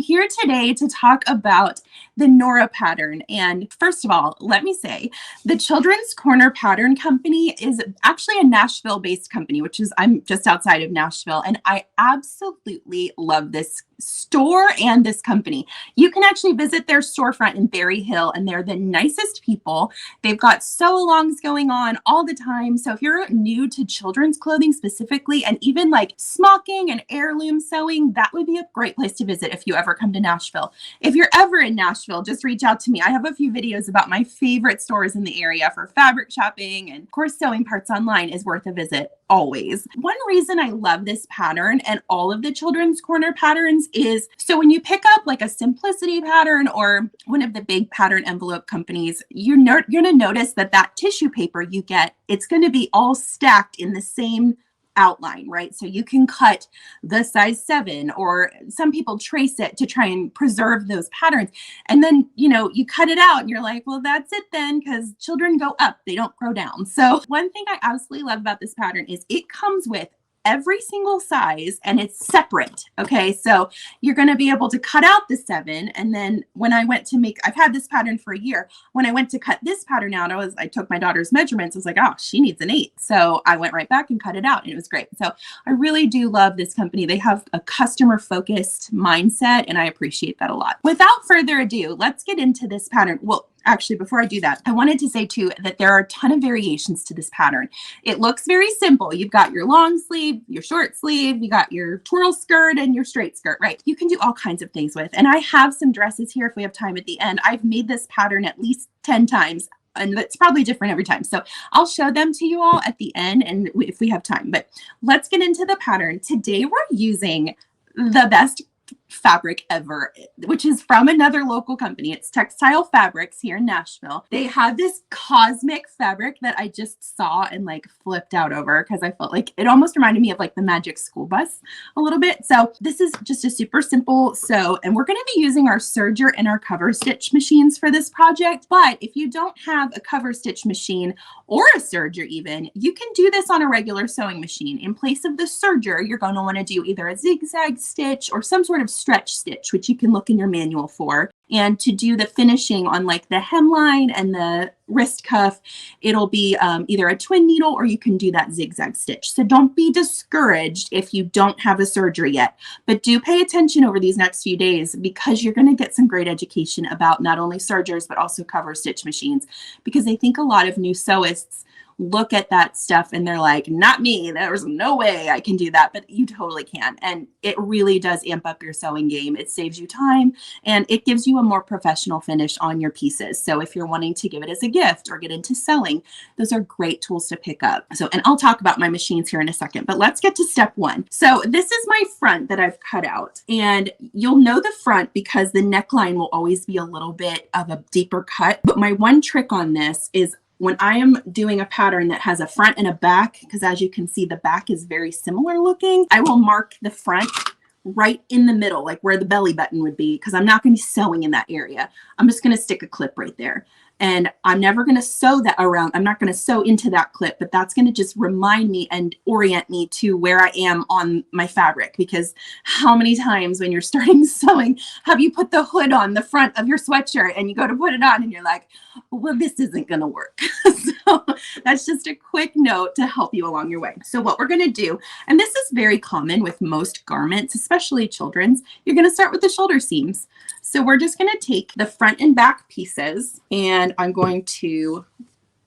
here today to talk about the Nora pattern. And first of all, let me say the Children's Corner Pattern Company is actually a Nashville-based company, which is I'm just outside of Nashville, and I absolutely love this store and this company. You can actually visit their storefront in Berry Hill, and they're the nicest people. They've got sew-alongs going on all the time. So if you're new to children's clothing specifically, and even like smocking and heirloom sewing, that would be a great place to visit if you ever come to Nashville. If you're ever in Nashville, just reach out to me. I have a few videos about my favorite stores in the area for fabric shopping, and of course, Sewing Parts Online is worth a visit always. One reason I love this pattern and all of the Children's Corner patterns is, so when you pick up like a Simplicity pattern or one of the big pattern envelope companies, you're going to notice that that tissue paper you get, it's going to be all stacked in the same outline, right? So you can cut the size 7, or some people trace it to try and preserve those patterns. And then, you know, you cut it out and you're like, well, that's it then, because children go up, they don't grow down. So one thing I absolutely love about this pattern is it comes with every single size and it's separate. Okay. So you're going to be able to cut out the 7. And then when I went to make, I've had this pattern for a year. When I went to cut this pattern out, I took my daughter's measurements. I was like, oh, she needs an 8. So I went right back and cut it out, and it was great. So I really do love this company. They have a customer focused mindset, and I appreciate that a lot. Without further ado, let's get into this pattern. Well, actually, before I do that, I wanted to say too that there are a ton of variations to this pattern. It looks very simple. You've got your long sleeve, your short sleeve, you got your twirl skirt and your straight skirt, right? You can do all kinds of things with. And I have some dresses here if we have time at the end. I've made this pattern at least 10 times. And it's probably different every time. So I'll show them to you all at the end and if we have time. But let's get into the pattern. Today we're using the best fabric ever, which is from another local company. It's Textile Fabrics here in Nashville. They have this cosmic fabric that I just saw and like flipped out over because I felt like it almost reminded me of like the Magic School Bus a little bit. So this is just a super simple sew, and we're going to be using our serger and our cover stitch machines for this project. But if you don't have a cover stitch machine or a serger even, you can do this on a regular sewing machine. In place of the serger, you're going to want to do either a zigzag stitch or some sort of stretch stitch, which you can look in your manual for. And to do the finishing on like the hemline and the wrist cuff, it'll be either a twin needle or you can do that zigzag stitch. So don't be discouraged if you don't have a serger yet, but do pay attention over these next few days because you're going to get some great education about not only sergers, but also cover stitch machines, because I think a lot of new sewists look at that stuff and they're like, not me, there's no way I can do that, but you totally can. And it really does amp up your sewing game. It saves you time and it gives you a more professional finish on your pieces. So if you're wanting to give it as a gift or get into sewing, those are great tools to pick up. So, and I'll talk about my machines here in a second, but let's get to step 1. So this is my front that I've cut out, and you'll know the front because the neckline will always be a little bit of a deeper cut. But my one trick on this is when I am doing a pattern that has a front and a back, because as you can see, the back is very similar looking, I will mark the front right in the middle, like where the belly button would be, because I'm not going to be sewing in that area. I'm just going to stick a clip right there. And I'm never going to sew that around. I'm not going to sew into that clip, but that's going to just remind me and orient me to where I am on my fabric. Because how many times when you're starting sewing, have you put the hood on the front of your sweatshirt and you go to put it on and you're like, well, this isn't going to work. So that's just a quick note to help you along your way. So what we're going to do, and this is very common with most garments, especially children's, you're going to start with the shoulder seams. So we're just going to take the front and back pieces and I'm going to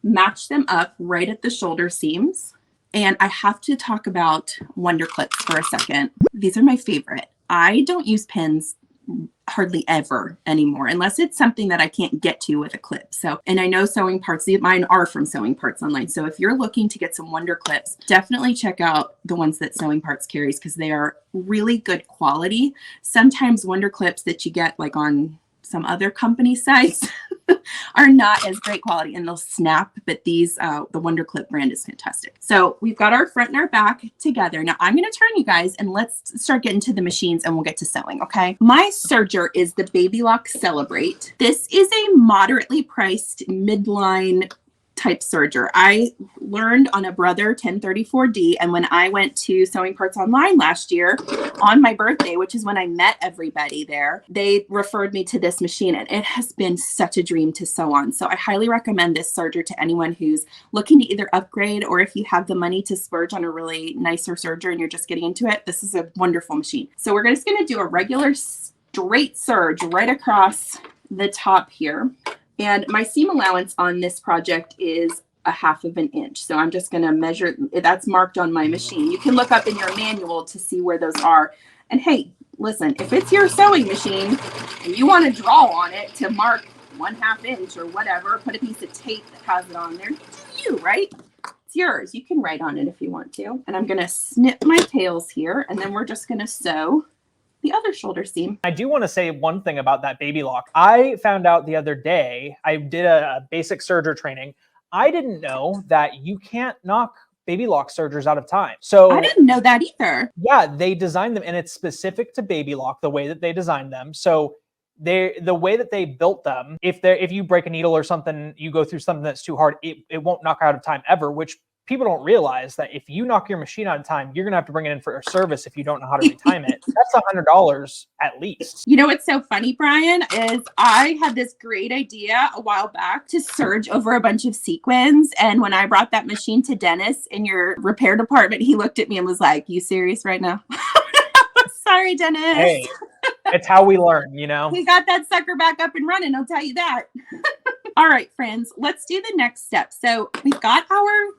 match them up right at the shoulder seams. And I have to talk about Wonder Clips for a second. These are my favorite. I don't use pins hardly ever anymore, unless it's something that I can't get to with a clip. So, and I know Sewing Parts, mine are from Sewing Parts Online. So if you're looking to get some Wonder Clips, definitely check out the ones that Sewing Parts carries because they are really good quality. Sometimes Wonder Clips that you get like on some other company sites are not as great quality and they'll snap, but these, the Wonder Clip brand is fantastic. So we've got our front and our back together. Now I'm going to turn you guys and let's start getting to the machines and we'll get to sewing. Okay. My serger is the Baby Lock Celebrate. This is a moderately priced midline type serger. I learned on a Brother 1034D, and when I went to Sewing Parts Online last year on my birthday, which is when I met everybody there, they referred me to this machine, and it has been such a dream to sew on. So I highly recommend this serger to anyone who's looking to either upgrade, or if you have the money to splurge on a really nicer serger and you're just getting into it, this is a wonderful machine. So we're just going to do a regular straight serge right across the top here. And my seam allowance on this project is 1/2 inch. So I'm just going to measure, that's marked on my machine. You can look up in your manual to see where those are. And hey, listen, if it's your sewing machine and you want to draw on it to mark 1/2 inch or whatever, put a piece of tape that has it on there, you, right? It's yours. You can write on it if you want to. And I'm going to snip my tails here, and then we're just going to sew the other shoulder seam. I do want to say one thing about that baby lock. I found out the other day, I did a basic serger training. I didn't know that you can't knock baby lock sergers out of time. So I didn't know that either. Yeah, they designed them, and it's specific to baby lock, the way that they designed them. So the way that they built them, if you break a needle or something, you go through something that's too hard, it won't knock out of time ever, which people don't realize that if you knock your machine out of time, you're going to have to bring it in for a service if you don't know how to retime it. That's $100 at least. You know what's so funny, Brian, is I had this great idea a while back to serge over a bunch of sequins. And when I brought that machine to Dennis in your repair department, he looked at me and was like, "You serious right now?" Sorry, Dennis. Hey, it's how we learn, you know? We got that sucker back up and running, I'll tell you that. All right, friends, let's do the next step. So we've got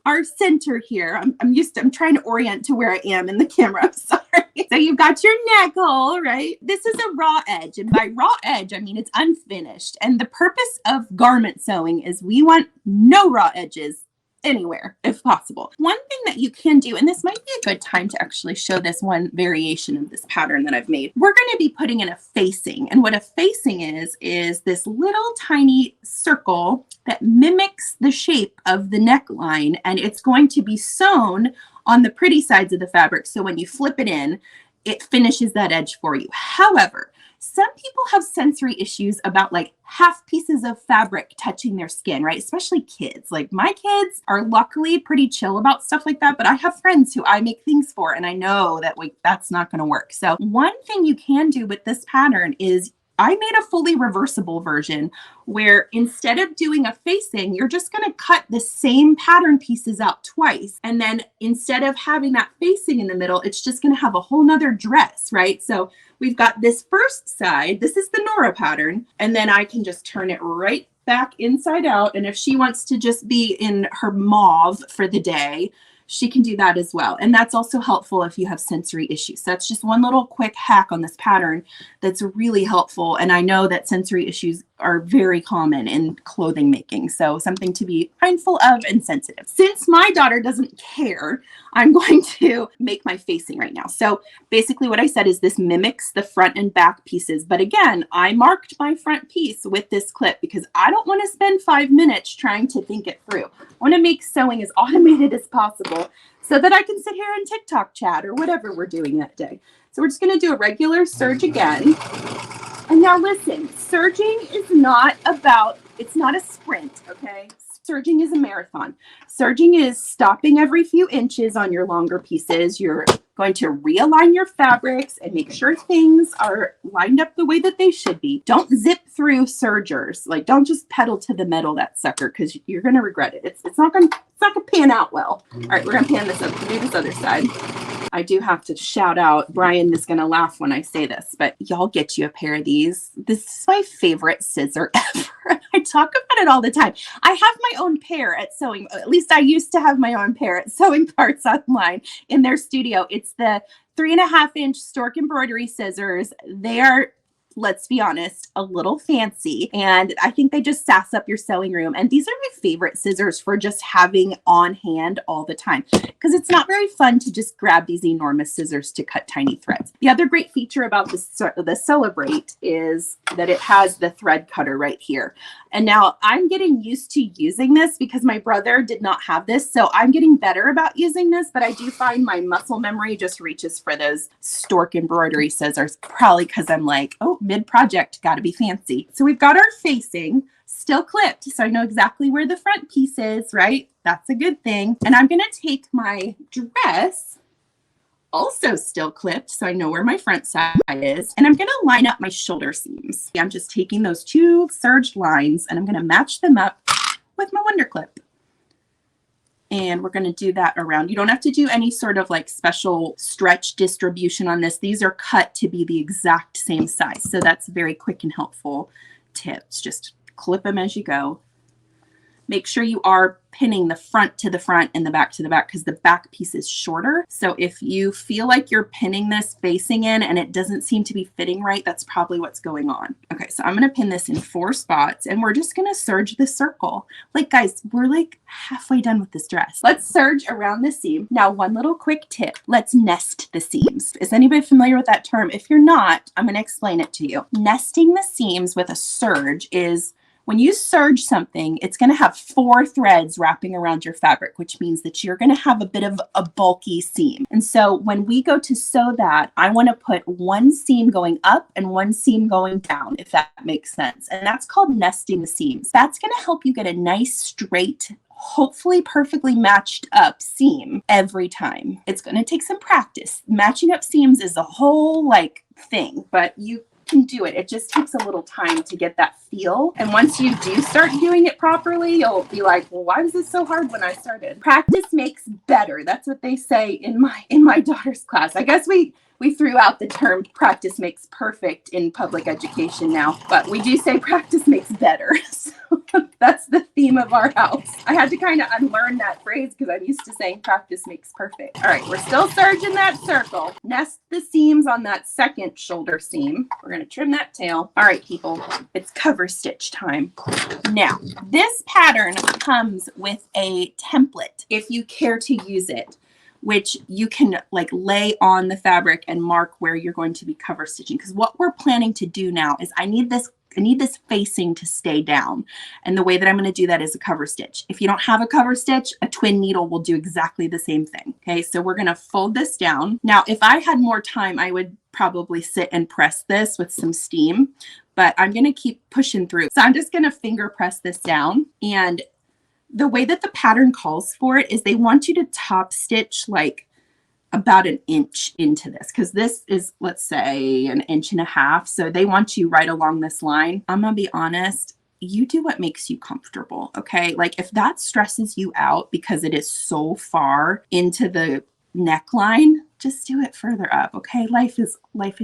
our center here. I'm trying to orient to where I am in the camera. I'm sorry. So you've got your neck hole, right? This is a raw edge. And by raw edge, I mean it's unfinished. And the purpose of garment sewing is we want no raw edges anywhere if possible. One thing that you can do, and this might be a good time to actually show this one variation of this pattern that I've made. We're going to be putting in a facing, and what a facing is this little tiny circle that mimics the shape of the neckline, and it's going to be sewn on the pretty sides of the fabric, so when you flip it in, it finishes that edge for you. However, some people have sensory issues about like half pieces of fabric touching their skin, right? Especially kids. Like my kids are luckily pretty chill about stuff like that, but I have friends who I make things for, and I know that that's not going to work. So one thing you can do with this pattern is I made a fully reversible version where instead of doing a facing, you're just going to cut the same pattern pieces out twice. And then instead of having that facing in the middle, it's just going to have a whole nother dress, right? So we've got this first side. This is the Nora pattern. And then I can just turn it right back inside out. And if she wants to just be in her mauve for the day, she can do that as well. And that's also helpful if you have sensory issues. So that's just one little quick hack on this pattern that's really helpful. And I know that sensory issues are very common in clothing making. So something to be mindful of and sensitive. Since my daughter doesn't care, I'm going to make my facing right now. So basically what I said is this mimics the front and back pieces. But again, I marked my front piece with this clip because I don't want to spend 5 minutes trying to think it through. I want to make sewing as automated as possible so that I can sit here and TikTok chat or whatever we're doing that day. So we're just going to do a regular serge again. And now listen, serging is not it's not a sprint, okay? Serging is a marathon. Serging is stopping every few inches on your longer pieces. You're going to realign your fabrics and make sure things are lined up the way that they should be. Don't zip through sergers. Like, don't just pedal to the metal, that sucker, because you're going to regret it. It's not going to pan out well. All right, we're going to pan this up, do this other side. I do have to shout out, Brian is going to laugh when I say this, but y'all get you a pair of these. This is my favorite scissor ever. I talk about it all the time. I have my own pair at Sewing, at least I used to have my own pair at Sewing Parts Online in their studio. It's the 3.5-inch stork embroidery scissors. They are, let's be honest, a little fancy. And I think they just sass up your sewing room. And these are my favorite scissors for just having on hand all the time, because it's not very fun to just grab these enormous scissors to cut tiny threads. The other great feature about the Celebrate is that it has the thread cutter right here. And now I'm getting used to using this because my brother did not have this. So I'm getting better about using this, but I do find my muscle memory just reaches for those stork embroidery scissors, probably because I'm like, oh, mid-project, got to be fancy. So we've got our facing still clipped, so I know exactly where the front piece is, right? That's a good thing. And I'm going to take my dress, also still clipped, so I know where my front side is, and I'm going to line up my shoulder seams. I'm just taking those two serged lines, and I'm going to match them up with my Wonder Clip. And we're going to do that around. You don't have to do any sort of like special stretch distribution on this. These are cut to be the exact same size. So that's very quick and helpful tips. Just clip them as you go. Make sure you are pinning the front to the front and the back to the back, because the back piece is shorter. So if you feel like you're pinning this facing in and it doesn't seem to be fitting right, that's probably what's going on. Okay, so I'm going to pin this in 4 spots, and we're just going to serge the circle. Like, guys, we're like halfway done with this dress. Let's serge around the seam. Now, one little quick tip. Let's nest the seams. Is anybody familiar with that term? If you're not, I'm going to explain it to you. Nesting the seams with a serge is when you serge something, it's going to have 4 threads wrapping around your fabric, which means that you're going to have a bit of a bulky seam. And so when we go to sew that, I want to put one seam going up and one seam going down, if that makes sense. And that's called nesting the seams. That's going to help you get a nice, straight, hopefully perfectly matched up seam every time. It's going to take some practice. Matching up seams is a whole like thing, but you can do it. It just takes a little time to get that feel. And once you do start doing it properly, you'll be like, well, why was this so hard when I started? Practice makes better. That's what they say in my daughter's class. I guess we threw out the term practice makes perfect in public education now, but we do say practice makes better. So that's the theme of our house. I had to kind of unlearn that phrase because I'm used to saying practice makes perfect. All right, we're still serging that circle. Nest the seams on that second shoulder seam. We're going to trim that tail. All right, people, it's cover stitch time. Now, this pattern comes with a template if you care to use it, which you can like lay on the fabric and mark where you're going to be cover stitching. Because what we're planning to do now is I need this facing to stay down. And the way that I'm going to do that is a cover stitch. If you don't have a cover stitch, a twin needle will do exactly the same thing. Okay, so we're going to fold this down. Now, if I had more time, I would probably sit and press this with some steam, but I'm going to keep pushing through. So I'm just going to finger press this down. And the way that the pattern calls for it is they want you to top stitch like about an inch into this, because this is, let's say, 1.5 inches. So they want you right along this line. I'm gonna be honest, you do what makes you comfortable. Okay, like if that stresses you out because it is so far into the neckline, just do it further up. Okay, life is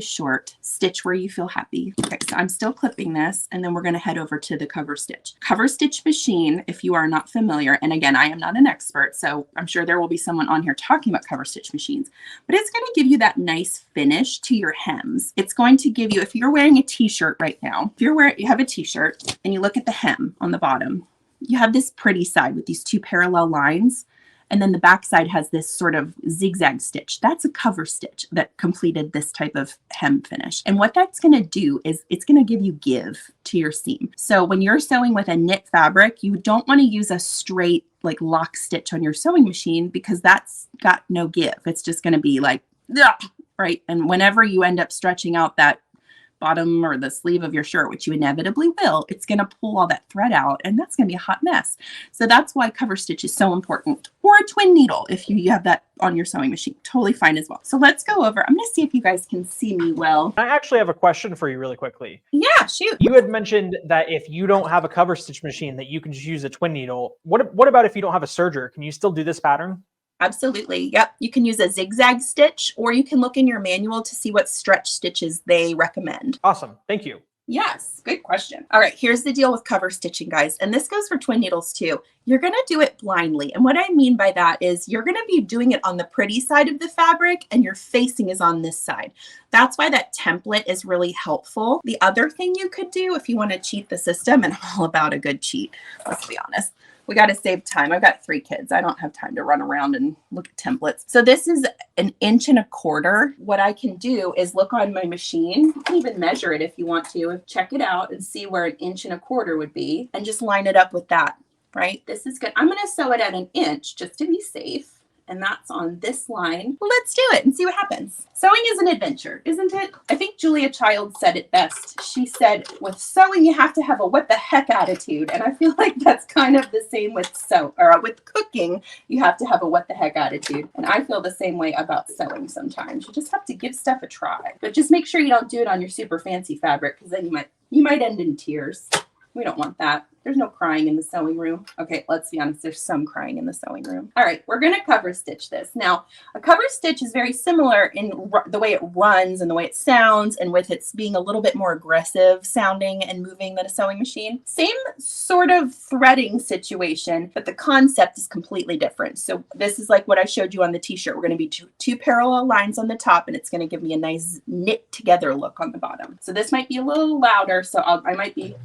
short. Stitch where you feel happy. Okay, so I'm still clipping this, and then we're going to head over to the cover stitch. Cover stitch machine, if you are not familiar, and again, I am not an expert, so I'm sure there will be someone on here talking about cover stitch machines, but it's going to give you that nice finish to your hems. It's going to give you, if you're wearing a t-shirt right now, if you have a t-shirt and you look at the hem on the bottom, you have this pretty side with these 2 parallel lines. And then the back side has this sort of zigzag stitch. That's a cover stitch that completed this type of hem finish. And what that's going to do is it's going to give you give to your seam. So when you're sewing with a knit fabric, you don't want to use a straight like lock stitch on your sewing machine, because that's got no give. It's just going to be like, right? And whenever you end up stretching out that bottom or the sleeve of your shirt, which you inevitably will, it's going to pull all that thread out, and that's going to be a hot mess. So that's why cover stitch is so important. Or a twin needle if you have that on your sewing machine, totally fine as well. So let's go over. I'm going to see if you guys can see me well. I actually have a question for you really quickly. Yeah, shoot. You had mentioned that if you don't have a cover stitch machine, that you can just use a twin needle. What about if you don't have a serger? Can you still do this pattern? Absolutely. Yep. You can use a zigzag stitch, or you can look in your manual to see what stretch stitches they recommend. Awesome. Thank you. Yes. Good question. All right. Here's the deal with cover stitching, guys. And this goes for twin needles too. You're going to do it blindly. And what I mean by that is you're going to be doing it on the pretty side of the fabric, and your facing is on this side. That's why that template is really helpful. The other thing you could do if you want to cheat the system, and I'm all about a good cheat, let's be honest. We got to save time. I've got 3 kids. I don't have time to run around and look at templates. So this is 1.25 inches. What I can do is look on my machine. You can even measure it if you want to. Check it out and see where 1.25 inches would be, and just line it up with that, right? This is good. I'm going to sew it at 1 inch just to be safe. and that's on this line. Well, let's do it and see what happens. Sewing is an adventure, isn't it? I think Julia Child said it best. She said, with sewing, you have to have a what the heck attitude. And I feel like that's kind of the same with with cooking. You have to have a what the heck attitude. And I feel the same way about sewing sometimes. You just have to give stuff a try. But just make sure you don't do it on your super fancy fabric, because then you might end in tears. We don't want that. There's no crying in the sewing room. Okay, let's be honest. There's some crying in the sewing room. All right, we're going to cover stitch this. Now, a cover stitch is very similar in the way it runs and the way it sounds, and with its being a little bit more aggressive sounding and moving than a sewing machine. Same sort of threading situation, but the concept is completely different. So this is like what I showed you on the t-shirt. We're going to be two parallel lines on the top, and it's going to give me a nice knit together look on the bottom. So this might be a little louder, so I might be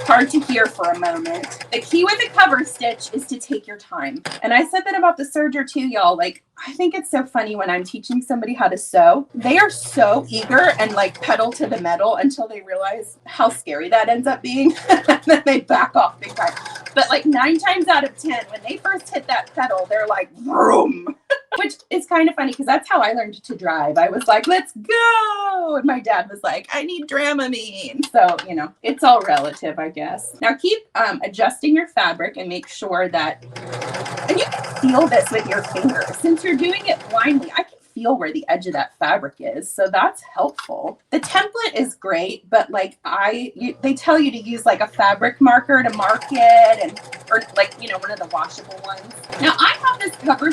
hard to hear for a moment. The key with a cover stitch is to take your time. And I said that about the serger too, y'all. Like, I think it's so funny when I'm teaching somebody how to sew. They are so eager and like pedal to the metal until they realize how scary that ends up being. And then they back off big time. But like 9 times out of 10, when they first hit that pedal, they're like, vroom. Which is kind of funny because that's how I learned to drive. I was like, let's go. And my dad was like, I need Dramamine. So, you know, it's all relative, I guess. Now keep adjusting your fabric and make sure that, and you can feel this with your fingers. Since you're doing it blindly, I can feel where the edge of that fabric is. So that's helpful. The template is great, but like they tell you to use like a fabric marker to mark it, or like, you know, one of the washable ones. Now I have this cover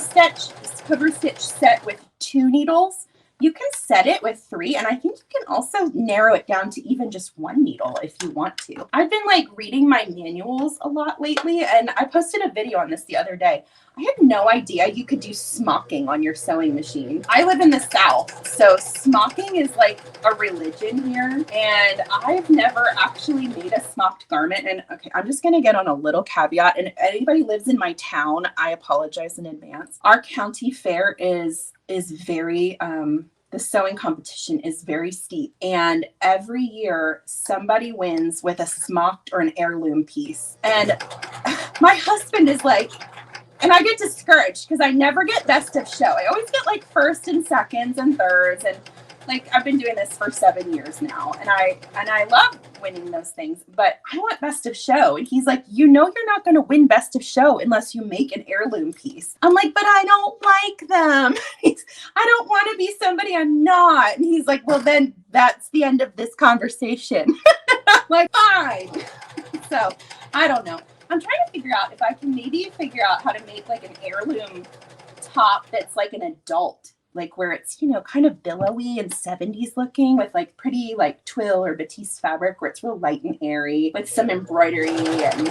stitch set with 2 needles. You can set it with 3, and I think you can also narrow it down to even just 1 needle if you want to. I've been like reading my manuals a lot lately, and I posted a video on this the other day. I had no idea you could do smocking on your sewing machine. I live in the South, so smocking is like a religion here, and I've never actually made a smocked garment. And okay, I'm just gonna get on a little caveat, and if anybody lives in my town, I apologize in advance. Our county fair is very, the sewing competition is very steep, and every year somebody wins with a smocked or an heirloom piece. And my husband is like, and I get discouraged because I never get best of show. I always get like first and seconds and thirds, and like I've been doing this for 7 years now, and I love winning those things, but I want best of show. And he's like, you know, you're not going to win best of show unless you make an heirloom piece. I'm like, but I don't like them. I don't want to be somebody I'm not. And he's like, well, then that's the end of this conversation. I'm like, fine. So I don't know. I'm trying to figure out if I can maybe figure out how to make like an heirloom top that's like an adult, like where it's, you know, kind of billowy and 70s looking with like pretty like twill or batiste fabric where it's real light and airy with some embroidery. And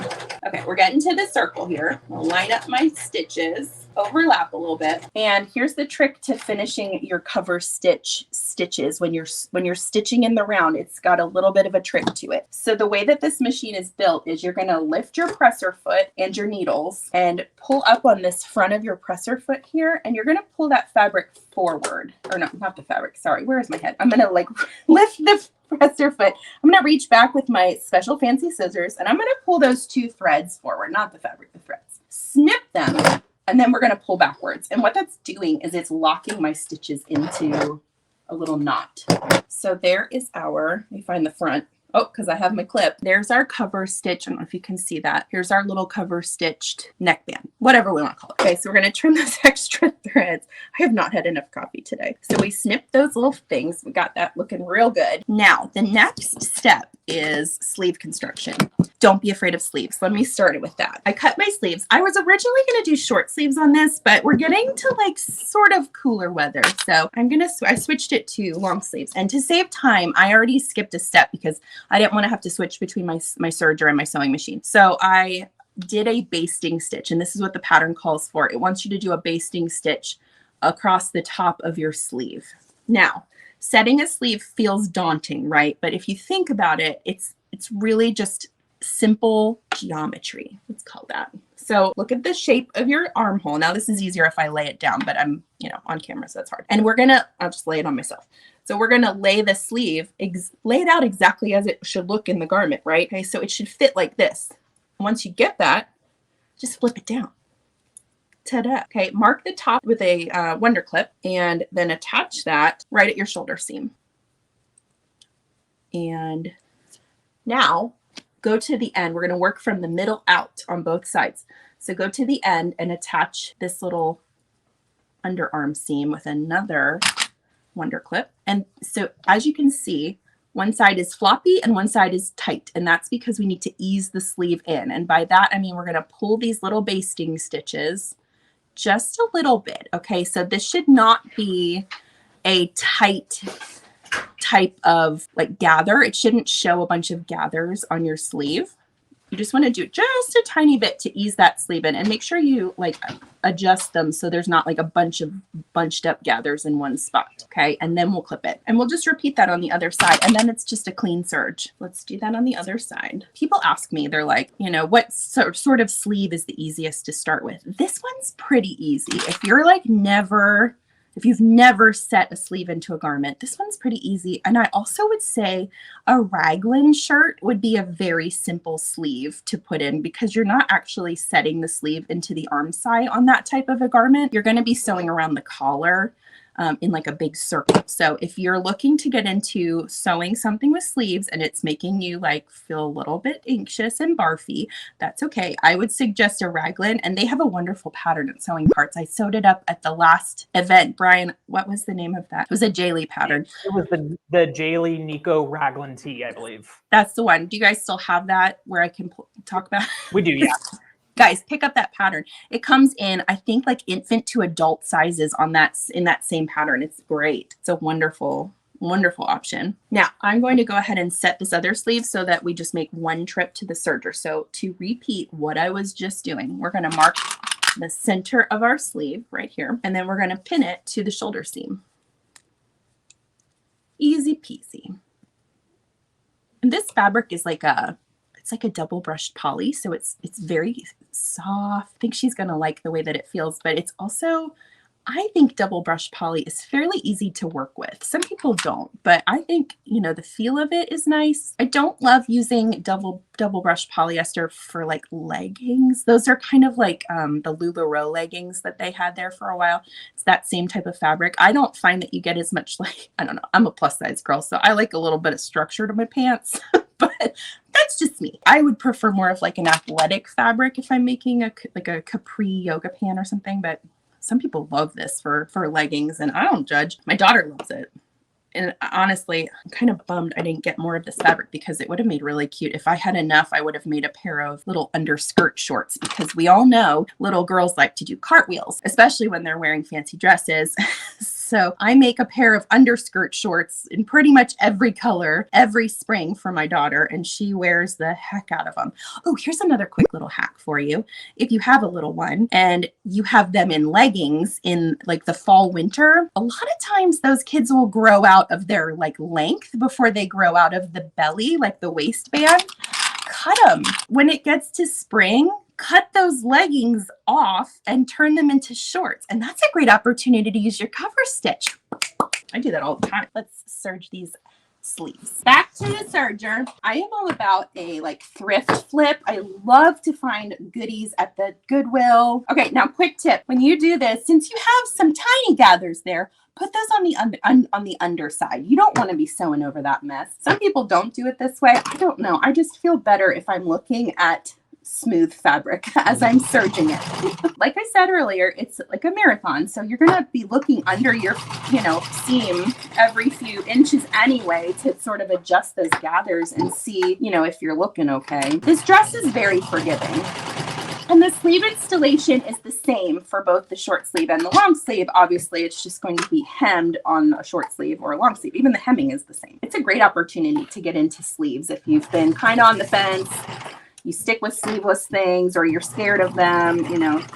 okay, we're getting to the circle here. I'll line up my stitches, overlap a little bit. And here's the trick to finishing your cover stitches when you're stitching in the round. It's got a little bit of a trick to it. So the way that this machine is built is you're going to lift your presser foot and your needles and pull up on this front of your presser foot here, and you're going to pull that fabric forward, or no, not the fabric. Sorry, where is my head? I'm going to like lift the presser foot. I'm going to reach back with my special fancy scissors, and I'm going to pull those 2 threads forward, not the fabric, the threads. Snip them. And then we're going to pull backwards. And what that's doing is it's locking my stitches into a little knot. So there is our, let me find the front. Oh, because I have my clip. There's our cover stitch. I don't know if you can see that. Here's our little cover stitched neckband, whatever we want to call it. Okay, so we're going to trim those extra threads. I have not had enough coffee today. So we snipped those little things. We got that looking real good. Now, the next step is sleeve construction. Don't be afraid of sleeves. Let me start it with that. I cut my sleeves. I was originally going to do short sleeves on this, but we're getting to like sort of cooler weather. So I switched it to long sleeves. And to save time, I already skipped a step because I didn't want to have to switch between my serger and my sewing machine. So I did a basting stitch, and this is what the pattern calls for. It wants you to do a basting stitch across the top of your sleeve. Now, setting a sleeve feels daunting, right? But if you think about it, it's really just simple geometry. Let's call that. So look at the shape of your armhole. Now this is easier if I lay it down, but I'm, on camera, so that's hard. And I'll just lay it on myself. So we're going to lay the sleeve, lay it out exactly as it should look in the garment, right? Okay, so it should fit like this. Once you get that, just flip it down Ta-da. Okay, mark the top with a wonder clip and then attach that right at your shoulder seam. And now go to the end. We're going to work from the middle out on both sides. So go to the end and attach this little underarm seam with another wonder clip. And so as you can see, one side is floppy and one side is tight. And that's because we need to ease the sleeve in. And by that, I mean, we're going to pull these little basting stitches just a little bit. Okay, so this should not be a tight type of like gather. It shouldn't show a bunch of gathers on your sleeve. You just want to do just a tiny bit to ease that sleeve in, and make sure you like adjust them so there's not like a bunch of bunched up gathers in one spot. Okay, and then we'll clip it, and we'll just repeat that on the other side, and then it's just a clean serge. Let's do that on the other side. People ask me, they're like, you know, what sort of sleeve is the easiest to start with? This one's pretty easy. If you're like if you've never set a sleeve into a garment, this one's pretty easy. And I also would say a raglan shirt would be a very simple sleeve to put in, because you're not actually setting the sleeve into the arm side on that type of a garment. You're going to be sewing around the collar in like a big circle. So if you're looking to get into sewing something with sleeves and it's making you like feel a little bit anxious and barfy, that's okay. I would suggest a raglan, and they have a wonderful pattern at Sewing Parts. I sewed it up at the last event. Brian, what was the name of that? It was a Jaylee pattern. It was the Jaylee Nico raglan tee, I believe. That's the one. Do you guys still have that where I can talk about? We do, yeah. Guys, pick up that pattern. It comes in, I think, like infant to adult sizes on that, in that same pattern. It's great. It's a wonderful, wonderful option. Now, I'm going to go ahead and set this other sleeve so that we just make one trip to the serger. So to repeat what I was just doing, we're going to mark the center of our sleeve right here, and then we're going to pin it to the shoulder seam. Easy peasy. And this fabric is like it's like a double brushed poly, so it's very soft. I think she's gonna like the way that it feels, but it's also, I think double brushed poly is fairly easy to work with. Some people don't, but I think, you know, the feel of it is nice. I don't love using double brushed polyester for like leggings. Those are kind of like the LuLaRoe leggings that they had there for a while. It's that same type of fabric. I don't find that you get as much, like, I don't know, I'm a plus size girl, so I like a little bit of structure to my pants. But that's just me. I would prefer more of like an athletic fabric if I'm making a capri yoga pant or something. But some people love this for leggings, and I don't judge. My daughter loves it. And honestly, I'm kind of bummed I didn't get more of this fabric, because it would have made really cute. If I had enough, I would have made a pair of little underskirt shorts, because we all know little girls like to do cartwheels, especially when they're wearing fancy dresses. So I make a pair of underskirt shorts in pretty much every color every spring for my daughter, and she wears the heck out of them. Oh, here's another quick little hack for you. If you have a little one and you have them in leggings in like the fall, winter, a lot of times those kids will grow out of their like length before they grow out of the belly, like the waistband. Cut them. When it gets to spring, cut those leggings off and turn them into shorts. And that's a great opportunity to use your cover stitch. I do that all the time. Let's serge these sleeves. Back to the serger. I am all about a like thrift flip. I love to find goodies at the Goodwill. Okay, now quick tip. When you do this, since you have some tiny gathers there, put those on the underside. You don't want to be sewing over that mess. Some people don't do it this way. I don't know. I just feel better if I'm looking at smooth fabric as I'm serging it. Like I said earlier, it's like a marathon. So you're going to be looking under your, seam every few inches anyway to sort of adjust those gathers and see, if you're looking okay. This dress is very forgiving. And the sleeve installation is the same for both the short sleeve and the long sleeve. Obviously, it's just going to be hemmed on a short sleeve or a long sleeve. Even the hemming is the same. It's a great opportunity to get into sleeves if you've been kind of on the fence. You stick with sleeveless things, or you're scared of them,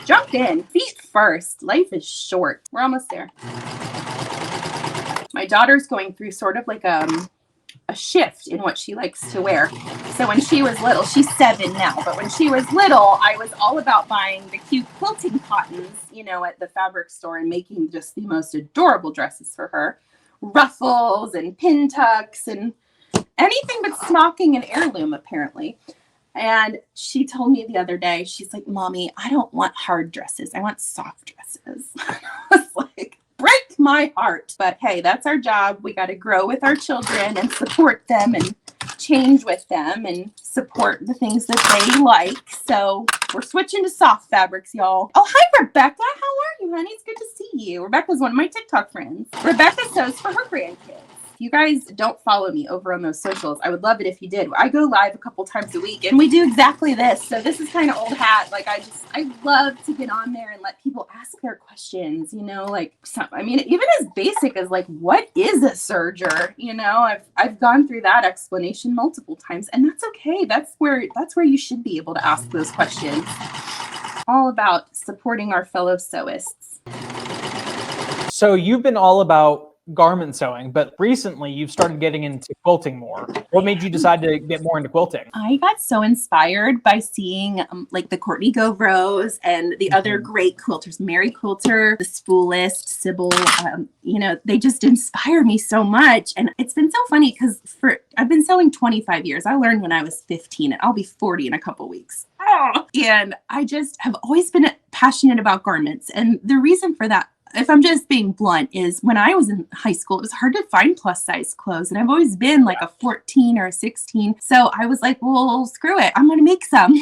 jump in. Feet first. Life is short. We're almost there. My daughter's going through sort of like a shift in what she likes to wear. So when she was little, she's 7 now, but when she was little, I was all about buying the cute quilting cottons, at the fabric store and making just the most adorable dresses for her. Ruffles and pin tucks and anything but smocking and heirloom, apparently. And she told me the other day, she's like, Mommy, I don't want hard dresses. I want soft dresses. I was like, break my heart. But hey, that's our job. We got to grow with our children and support them and change with them and support the things that they like. So we're switching to soft fabrics, y'all. Oh, hi, Rebecca. How are you, honey? It's good to see you. Rebecca's one of my TikTok friends. Rebecca sews for her grandkids. If you guys don't follow me over on those socials, I would love it if you did. I go live a couple times a week and we do exactly this. So this is kind of old hat. Like I love to get on there and let people ask their questions, you know, like I mean, even as basic as like, what is a serger? You know, I've gone through that explanation multiple times, and that's okay. That's where you should be able to ask those questions. All about supporting our fellow sewists. So you've been all about garment sewing, but recently you've started getting into quilting more. What made you decide to get more into quilting? I got so inspired by seeing like the Courtney Govros and the other great quilters, Mary Quilter, the Spoolist, Sybil, you know, they just inspire me so much. And it's been so funny because I've been sewing 25 years. I learned when I was 15 and I'll be 40 in a couple weeks. Oh, and I just have always been passionate about garments. And the reason for that, if I'm just being blunt, is when I was in high school, it was hard to find plus size clothes. And I've always been like a 14 or a 16. So I was like, well, screw it. I'm going to make some.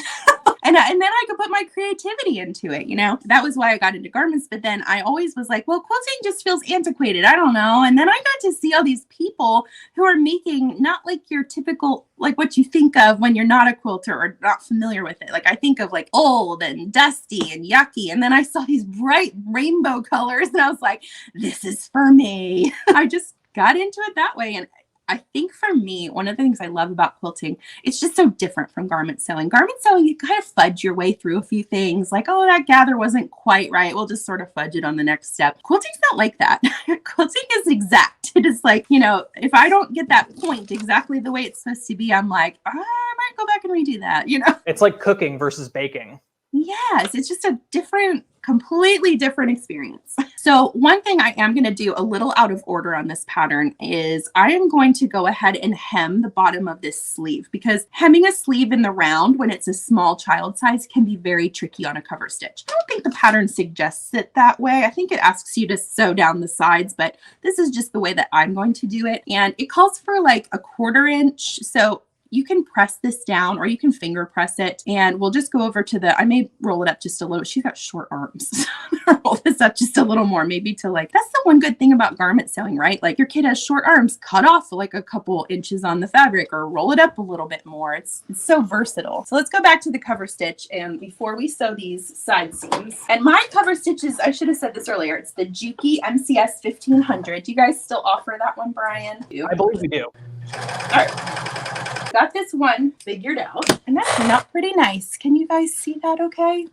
And then I could put my creativity into it, you know? That was why I got into garments. But then I always was like, well, quilting just feels antiquated. I don't know. And then I got to see all these people who are making not like your typical, like what you think of when you're not a quilter or not familiar with it. Like I think of like old and dusty and yucky. And then I saw these bright rainbow colors and I was like, this is for me. I just got into it that way. And I think for me, one of the things I love about quilting, it's just so different from garment sewing. Garment sewing, you kind of fudge your way through a few things like, oh, that gather wasn't quite right. We'll just sort of fudge it on the next step. Quilting's not like that. Quilting is exact. It is like, you know, if I don't get that point exactly the way it's supposed to be, I'm like, I might go back and redo that, you know? It's like cooking versus baking. Yes, it's just a completely different experience. So one thing I am going to do a little out of order on this pattern is I am going to go ahead and hem the bottom of this sleeve, because hemming a sleeve in the round when it's a small child size can be very tricky on a cover stitch. I don't think the pattern suggests it that way. I think it asks you to sew down the sides, but this is just the way that I'm going to do it. And it calls for like a 1/4 inch. So you can press this down or you can finger press it, and we'll just go over to I may roll it up just a little. She's got short arms. Roll this up just a little more, maybe to like, that's the one good thing about garment sewing, right? Like your kid has short arms, cut off like a couple inches on the fabric or roll it up a little bit more. It's so versatile. So let's go back to the cover stitch. And before we sew these side seams, and my cover stitches, I should have said this earlier, it's the Juki MCS 1500. Do you guys still offer that one, Brian? I believe we do. All right. Got this one figured out, and that's not pretty nice. Can you guys see that okay?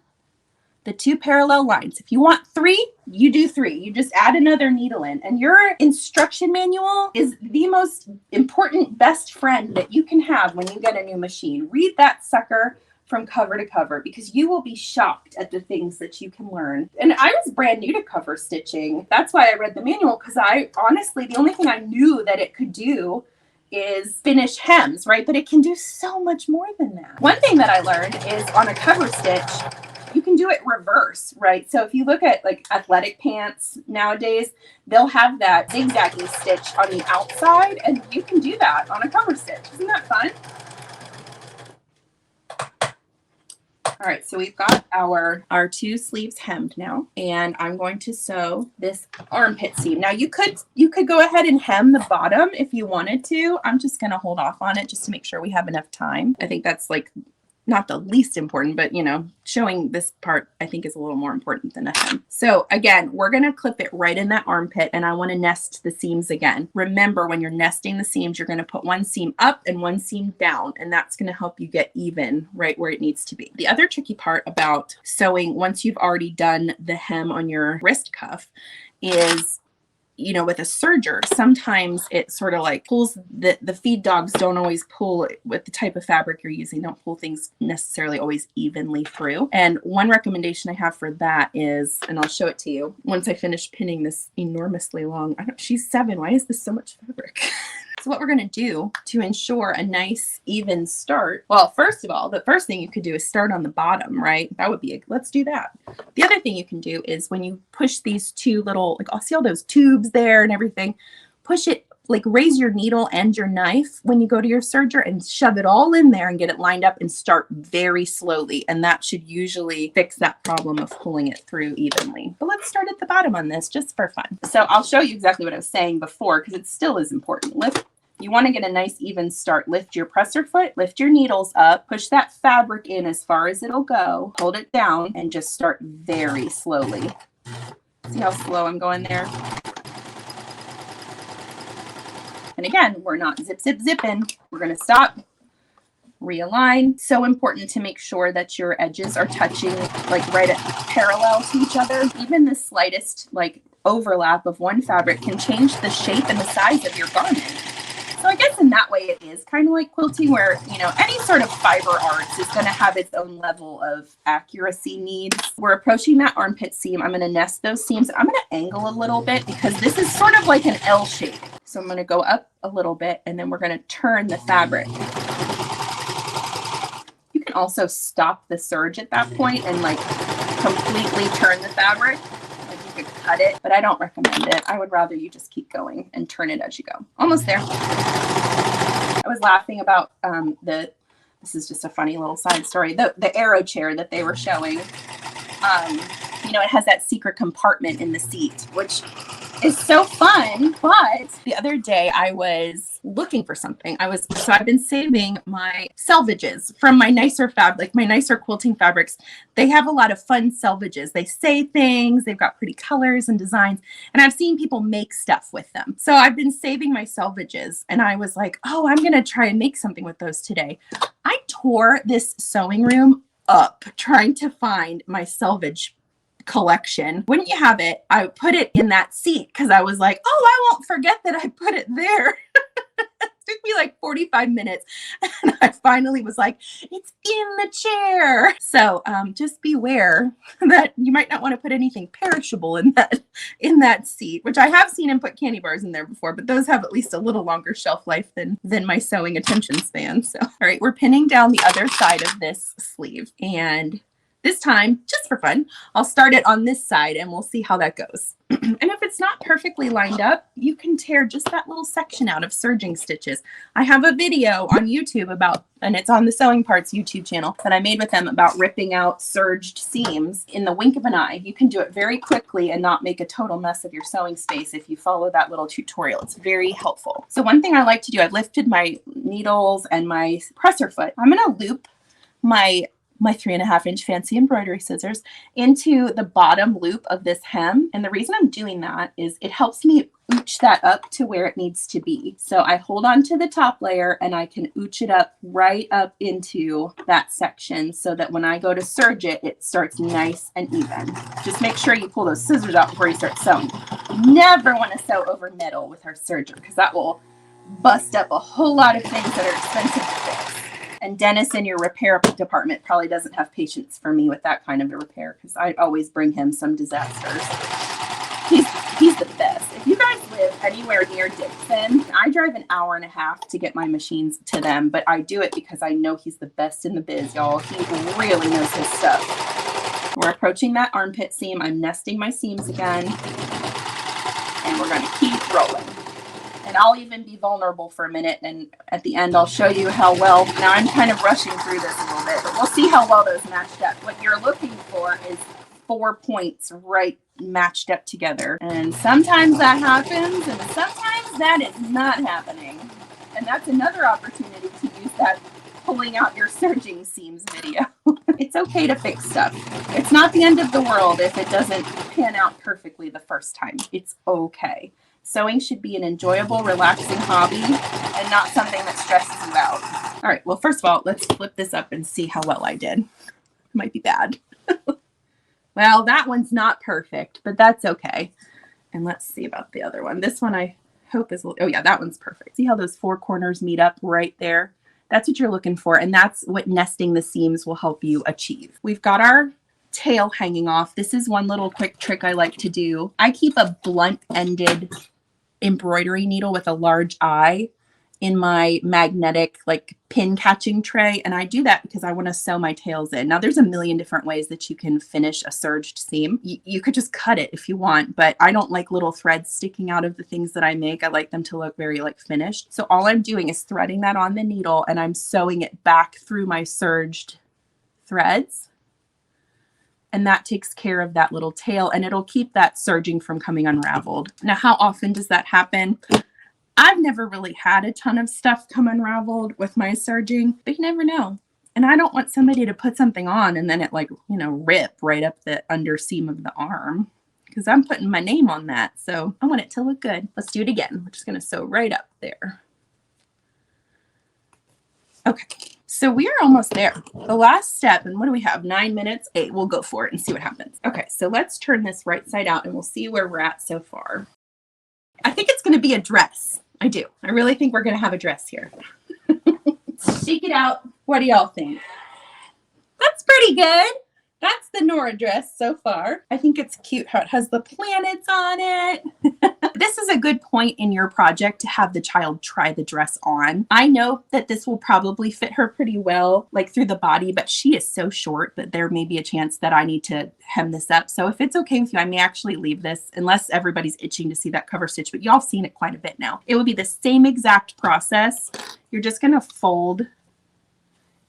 The 2 parallel lines. If you want 3, you do 3. You just add another needle in, and your instruction manual is the most important best friend that you can have when you get a new machine. Read that sucker from cover to cover, because you will be shocked at the things that you can learn. And I was brand new to cover stitching. That's why I read the manual, because I honestly, the only thing I knew that it could do is finish hems, right? But it can do so much more than that. One thing that I learned is on a cover stitch, you can do it reverse, right? So if you look at like athletic pants nowadays, they'll have that zigzaggy stitch on the outside, and you can do that on a cover stitch. Isn't that fun? All right, so we've got our 2 sleeves hemmed now, and I'm going to sew this armpit seam. Now you could go ahead and hem the bottom if you wanted to. I'm just going to hold off on it just to make sure we have enough time. I think that's like not the least important, but you know, showing this part I think is a little more important than a hem. So again, we're going to clip it right in that armpit, and I want to nest the seams again. Remember, when you're nesting the seams, you're going to put one seam up and one seam down, and that's going to help you get even right where it needs to be. The other tricky part about sewing once you've already done the hem on your wrist cuff is, you know, with a serger, sometimes it sort of like pulls the feed dogs don't always pull with the type of fabric you're using, don't pull things necessarily always evenly through. And one recommendation I have for that is, and I'll show it to you once I finish pinning this enormously long, she's 7. Why is this so much fabric? So what we're going to do to ensure a nice even start, well, first of all, the first thing you could do is start on the bottom, right? That would be, let's do that. The other thing you can do is when you push these two little, like I'll see all those tubes there and everything, push it, like raise your needle and your knife when you go to your serger and shove it all in there and get it lined up and start very slowly. And that should usually fix that problem of pulling it through evenly. But let's start at the bottom on this just for fun. So I'll show you exactly what I was saying before because it still is important. You want to get a nice even start. Lift your presser foot, lift your needles up, push that fabric in as far as it'll go, hold it down, and just start very slowly. See how slow I'm going there? And again, we're not zip, zip, zipping. We're going to stop, realign. So important to make sure that your edges are touching like right at parallel to each other. Even the slightest like overlap of one fabric can change the shape and the size of your garment. So I guess in that way it is kind of like quilting where, you know, any sort of fiber arts is going to have its own level of accuracy needs. We're approaching that armpit seam. I'm going to nest those seams. I'm going to angle a little bit because this is sort of like an L shape. So I'm going to go up a little bit and then we're going to turn the fabric. You can also stop the serge at that point and like completely turn the fabric. Cut it, but I don't recommend it. I would rather you just keep going and turn it as you go. Almost there. I was laughing about this is just a funny little side story, the arrow chair that they were showing. You know, it has that secret compartment in the seat, which is so fun. But the other day I was looking for something. So I've been saving my selvages from my nicer like my nicer quilting fabrics. They have a lot of fun selvages. They say things, they've got pretty colors and designs, and I've seen people make stuff with them. So I've been saving my selvages and I was like, oh, I'm going to try and make something with those today. I tore this sewing room up trying to find my selvage collection. Wouldn't you have it? I put it in that seat because I was like, oh, I won't forget that I put it there. It took me like 45 minutes and I finally was like, it's in the chair. So just beware that you might not want to put anything perishable in that seat, which I have seen him put candy bars in there before, but those have at least a little longer shelf life than my sewing attention span. So, all right, we're pinning down the other side of this sleeve, and this time, just for fun, I'll start it on this side and we'll see how that goes. And if it's not perfectly lined up, you can tear just that little section out of serging stitches. I have a video on YouTube and it's on the Sewing Parts YouTube channel that I made with them about ripping out serged seams in the wink of an eye. You can do it very quickly and not make a total mess of your sewing space if you follow that little tutorial. It's very helpful. So one thing I like to do, I've lifted my needles and my presser foot. I'm going to loop my 3.5-inch fancy embroidery scissors into the bottom loop of this hem. And the reason I'm doing that is it helps me ooch that up to where it needs to be. So I hold on to the top layer and I can ooch it up right up into that section so that when I go to serge it, it starts nice and even. Just make sure you pull those scissors out before you start sewing. You never want to sew over metal with our serger because that will bust up a whole lot of things that are expensive to fix. And Dennis in your repair department probably doesn't have patience for me with that kind of a repair because I always bring him some disasters. He's the best. If you guys live anywhere near Dixon, I drive an hour and a half to get my machines to them, but I do it because I know he's the best in the biz, y'all. He really knows his stuff. We're approaching that armpit seam. I'm nesting my seams again, and we're going to keep rolling. And I'll even be vulnerable for a minute, and at the end I'll show you how well. Now I'm kind of rushing through this a little bit, but we'll see how well those matched up. What you're looking for is 4 points right matched up together. And sometimes that happens, and sometimes that is not happening. And that's another opportunity to use that pulling out your serging seams video. It's okay to fix stuff. It's not the end of the world if it doesn't pan out perfectly the first time. It's okay. Sewing should be an enjoyable, relaxing hobby and not something that stresses you out. All right, well, first of all, let's flip this up and see how well I did. It might be bad. Well, that one's not perfect, but that's okay. And let's see about the other one. This one I hope is, oh yeah, that one's perfect. See how those 4 corners meet up right there? That's what you're looking for, and that's what nesting the seams will help you achieve. We've got our tail hanging off. This is one little quick trick I like to do. I keep a blunt-ended embroidery needle with a large eye in my magnetic like pin catching tray. And I do that because I want to sew my tails in. Now there's a million different ways that you can finish a serged seam. You could just cut it if you want, but I don't like little threads sticking out of the things that I make. I like them to look very like finished. So all I'm doing is threading that on the needle and I'm sewing it back through my serged threads. And that takes care of that little tail and it'll keep that serging from coming unraveled. Now, how often does that happen? I've never really had a ton of stuff come unraveled with my serging, but you never know. And I don't want somebody to put something on and then it like, you know, rip right up the under seam of the arm because I'm putting my name on that. So I want it to look good. Let's do it again. We're just going to sew right up there. Okay. So we are almost there. The last step, and what do we have? 9 minutes? 8. We'll go for it and see what happens. Okay, so let's turn this right side out and we'll see where we're at so far. I think it's going to be a dress. I do. I really think we're going to have a dress here. Shake it out. What do y'all think? That's pretty good. That's the Nora dress so far. I think it's cute how it has the planets on it. This is a good point in your project to have the child try the dress on. I know that this will probably fit her pretty well, like through the body, but she is so short that there may be a chance that I need to hem this up. So if it's okay with you, I may actually leave this unless everybody's itching to see that cover stitch, but y'all have seen it quite a bit now. It will be the same exact process. You're just going to fold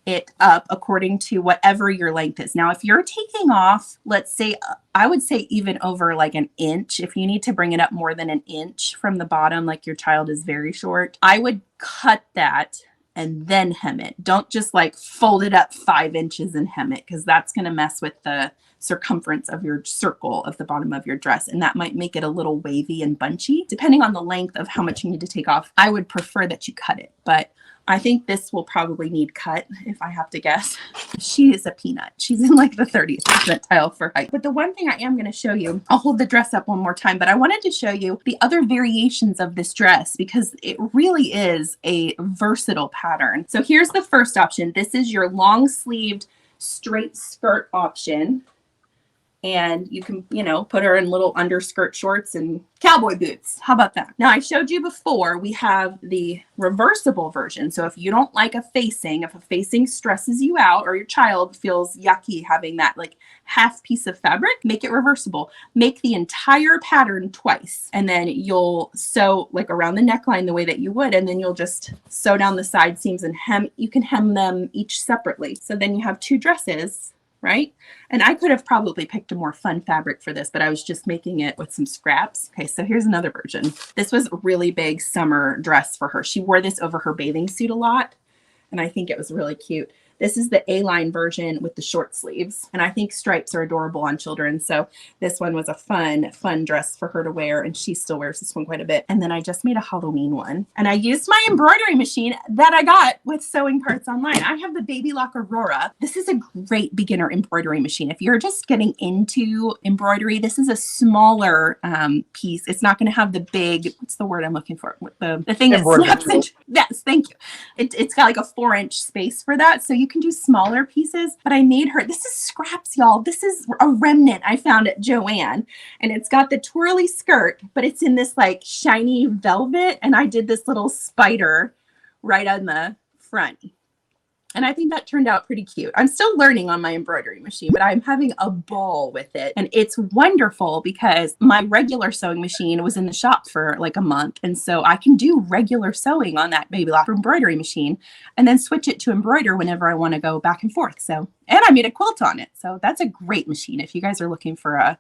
it up according to whatever your length is. Now, if you're taking off, let's say, I would say even over like an inch, if you need to bring it up more than an inch from the bottom, like your child is very short, I would cut that and then hem it. Don't just like fold it up 5 inches and hem it because that's going to mess with the circumference of your circle of the bottom of your dress. And that might make it a little wavy and bunchy. Depending on the length of how much you need to take off, I would prefer that you cut it. But I think this will probably need cut if I have to guess. She is a peanut. She's in like the 30th percentile for height. But the one thing I am going to show you, I'll hold the dress up one more time, but I wanted to show you the other variations of this dress because it really is a versatile pattern. So here's the first option. This is your long sleeved straight skirt option. And you can, you know, put her in little underskirt shorts and cowboy boots. How about that? Now, I showed you before, we have the reversible version. So if you don't like a facing, if a facing stresses you out or your child feels yucky having that like half piece of fabric, make it reversible. Make the entire pattern twice. And then you'll sew like around the neckline the way that you would. And then you'll just sew down the side seams and hem. You can hem them each separately. So then you have 2 dresses. Right? And I could have probably picked a more fun fabric for this, but I was just making it with some scraps. Okay, so here's another version. This was a really big summer dress for her. She wore this over her bathing suit a lot, and I think it was really cute. This is the A-line version with the short sleeves. And I think stripes are adorable on children. So this one was a fun dress for her to wear. And she still wears this one quite a bit. And then I just made a Halloween one. And I used my embroidery machine that I got with Sewing Parts Online. I have the Baby Lock Aurora. This is a great beginner embroidery machine. If you're just getting into embroidery, this is a smaller piece. It's not going to have the big, what's the word I'm looking for? The thing that snaps into. Yes, thank you. It's got like a 4-inch space for that. So you can do smaller pieces, but I made her, this is scraps, y'all. This is a remnant I found at Joann, and it's got the twirly skirt, but it's in this like shiny velvet, and I did this little spider right on the front. And I think that turned out pretty cute. I'm still learning on my embroidery machine, but I'm having a ball with it. And it's wonderful because my regular sewing machine was in the shop for like a month. And so I can do regular sewing on that Baby Lock embroidery machine and then switch it to embroider whenever I want to go back and forth. So, and I made a quilt on it. So that's a great machine. If you guys are looking for a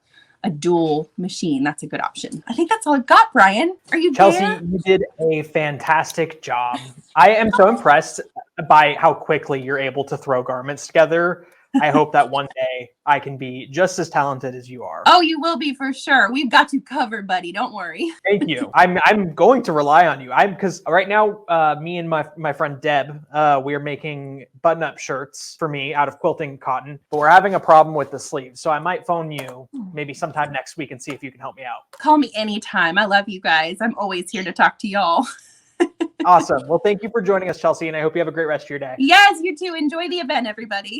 dual machine, that's a good option. I think that's all I've got, Brian. Are you Chelsea, there? you did a fantastic job. I am so impressed by how quickly you're able to throw garments together. I hope that one day I can be just as talented as you are. Oh, you will be for sure. We've got you covered, buddy. Don't worry. Thank you. I'm going to rely on you. Because right now, me and my friend Deb, we are making button-up shirts for me out of quilting cotton, but we're having a problem with the sleeves. So I might phone you maybe sometime next week and see if you can help me out. Call me anytime. I love you guys. I'm always here to talk to y'all. Awesome. Well, thank you for joining us, Chelsea, and I hope you have a great rest of your day. Yes, you too. Enjoy the event, everybody.